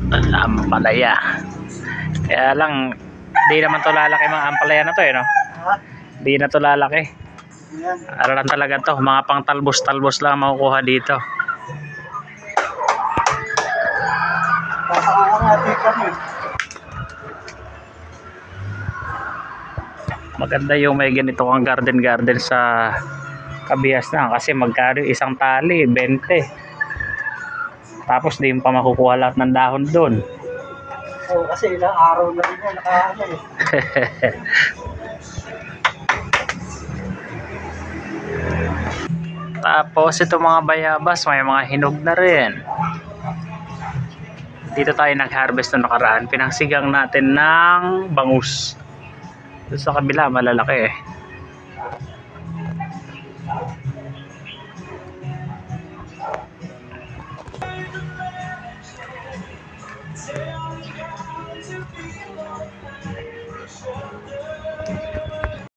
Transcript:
Ampalaya. Kaya lang, di naman to lalaki mga ampalaya na to no? Di na to lalaki. Aralan talaga to, mga pang talbos-talbos lang makukuha dito. Maganda yung may ganito kang garden sa Kabihas na kasi magkano isang tali, 20. Tapos di mo pa makukuha lahat ng dahon doon. Oo, kasi ilang araw na rin yan nakaano eh. Tapos ito mga bayabas, may mga hinog na rin. Dito tayo nag-harvest na nakaraan. Pinangsigang natin ng bangus. Doon sa kabila malalaki eh.